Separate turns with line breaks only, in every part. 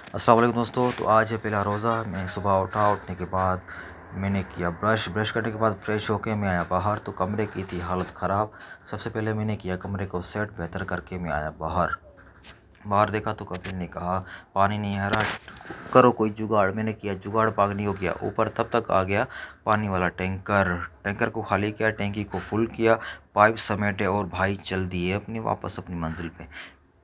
अस्सलाम वालेकुम दोस्तों। तो आज है पहला रोज़ा। मैं सुबह उठने के बाद मैंने किया ब्रश करने के बाद फ़्रेश होके मैं आया बाहर। तो कमरे की थी हालत ख़राब। सबसे पहले मैंने किया कमरे को सेट बेहतर करके मैं आया बाहर देखा तो कफिल ने कहा पानी नहीं आ रहा, करो कोई जुगाड़। मैंने किया जुगाड़, पानी हो गया ऊपर। तब तक आ गया पानी वाला टैंकर को खाली किया, टैंकी को फुल किया, पाइप समेटे और भाई चल दिए वापस अपनी मंजिल पे।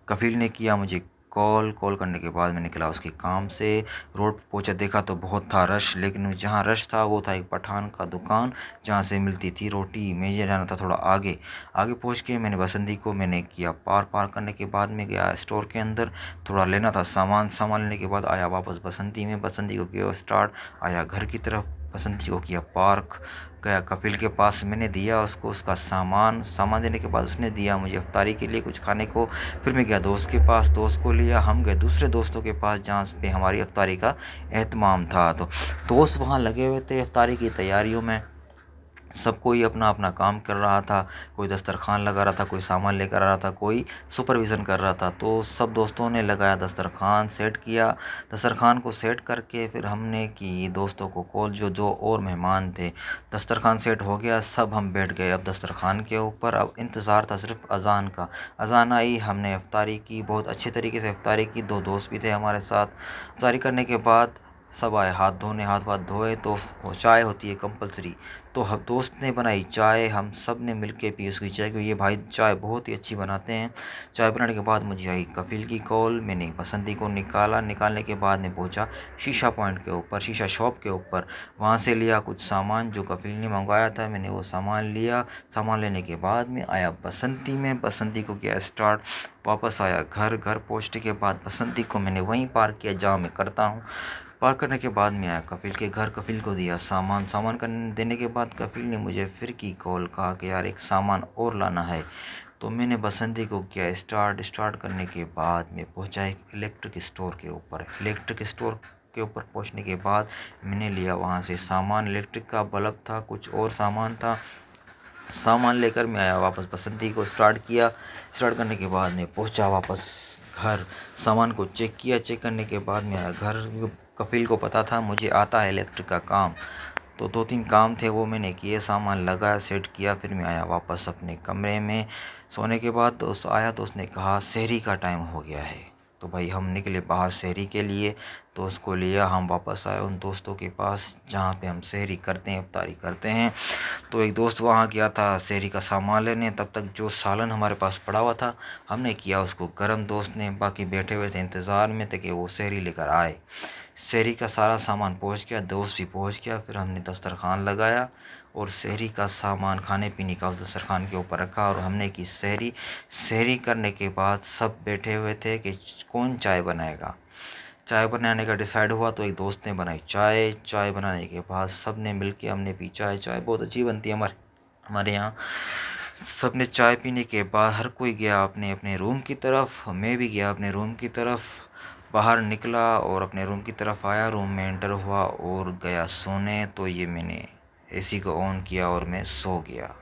कफिल ने किया मुझे कॉल करने के बाद मैं निकला उसके काम से। रोड पर पहुंचा, देखा तो बहुत था रश, लेकिन जहाँ रश था वो था एक पठान का दुकान जहाँ से मिलती थी रोटी। मुझे जाना था थोड़ा आगे पहुंच के मैंने बसंती को मैंने किया पार करने के बाद मैं गया स्टोर के अंदर, थोड़ा लेना था सामान लेने के बाद आया वापस बसंती को किया स्टार्ट, आया घर की तरफ, बसंती को किया पार्क, गया कपिल के पास। मैंने दिया उसको उसका सामान देने के बाद उसने दिया मुझे इफ्तारी के लिए कुछ खाने को। फिर मैं गया दोस्त के पास, दोस्त को लिया, हम गए दूसरे दोस्तों के पास जहाँ पे हमारी इफ्तारी का एहतमाम था। तो दोस्त वहाँ लगे हुए थे इफ्तारी की तैयारियों में। सब कोई अपना अपना काम कर रहा था, कोई दस्तरखान लगा रहा था, कोई सामान लेकर आ रहा था, कोई सुपरविज़न कर रहा था। तो सब दोस्तों ने लगाया दस्तरखान सेट किया। दस्तरखान को सेट करके फिर हमने की दोस्तों को कॉल, जो और मेहमान थे। दस्तरखान सेट हो गया, सब हम बैठ गए अब दस्तरखान के ऊपर। अब इंतज़ार था सिर्फ अज़ान का। अज़ान आई, हमने इफ्तारी की, बहुत अच्छे तरीके से इफ्तारी की। दो दोस्त भी थे हमारे साथ। इफ्तारी करने के बाद सब आए हाथ वाथ धोए। तो चाय होती है कंपलसरी, तो हम दोस्त ने बनाई चाय, हम सब ने मिल के पी उसकी चाय, क्योंकि ये भाई चाय बहुत ही अच्छी बनाते हैं। चाय बनाने के बाद मुझे आई कफिल की कॉल। मैंने बसंती को निकालने के बाद मैं पहुंचा शीशा पॉइंट के ऊपर, शीशा शॉप के ऊपर। वहाँ से लिया कुछ सामान जो कफिल ने मंगवाया था, मैंने वो सामान लिया। सामान लेने के बाद मैं आया बसंती को किया स्टार्ट, वापस आया घर पहुँचने के बाद बसंती को मैंने वहीं पार्क किया जहाँ मैं करता हूँ। पार्क करने के बाद मैं आया कफिल के घर, कफिल को दिया सामान करने देने के बाद कफिल ने मुझे फिर की कॉल, कहा कि यार एक सामान और लाना है। तो मैंने बसंती को किया स्टार्ट करने के बाद मैं पहुंचा एक इलेक्ट्रिक स्टोर के ऊपर पहुंचने के बाद मैंने लिया वहां से सामान, इलेक्ट्रिक का बल्ब था, कुछ और सामान था। सामान लेकर मैं आया वापस, बसंती को स्टार्ट करने के बाद मैं पहुंचा वापस घर। सामान को चेक करने के बाद मैं आया घर। कफिल को पता था मुझे आता है इलेक्ट्रिक का काम, तो 2-3 काम थे वो मैंने किए, सामान लगाया, सेट किया। फिर मैं आया वापस अपने कमरे में। सोने के बाद दोस्त आया तो उसने कहा सहरी का टाइम हो गया है। तो भाई हम निकले बाहर सहरी के लिए, दोस्त को लिया, हम वापस आए उन दोस्तों के पास जहाँ पे हम सहरी करते हैं, इफ्तारी करते हैं। तो एक दोस्त वहाँ गया था सहरी का सामान लेने, तब तक जो सालन हमारे पास पड़ा हुआ था हमने किया उसको गर्म, दोस्त ने। बाकी बैठे हुए थे इंतज़ार में थे कि वो सहरी लेकर आए। सहरी का सारा सामान पहुंच गया, दोस्त भी पहुंच गया। फिर हमने दस्तरखान लगाया और सहरी का सामान खाने पीने का उस दस्तरखान के ऊपर रखा और हमने की सहरी करने के बाद सब बैठे हुए थे कि कौन चाय बनाएगा। चाय बनाने का डिसाइड हुआ तो एक दोस्त ने बनाई चाय बनाने के बाद सब ने मिल के हमने पी चाय बहुत अच्छी बनती है हमारे यहाँ। सब ने चाय पीने के बाद हर कोई गया अपने अपने रूम की तरफ, मैं भी गया अपने रूम की तरफ। बाहर निकला और अपने रूम की तरफ आया, रूम में एंटर हुआ और गया सोने। तो ये मैंने एसी को ऑन किया और मैं सो गया।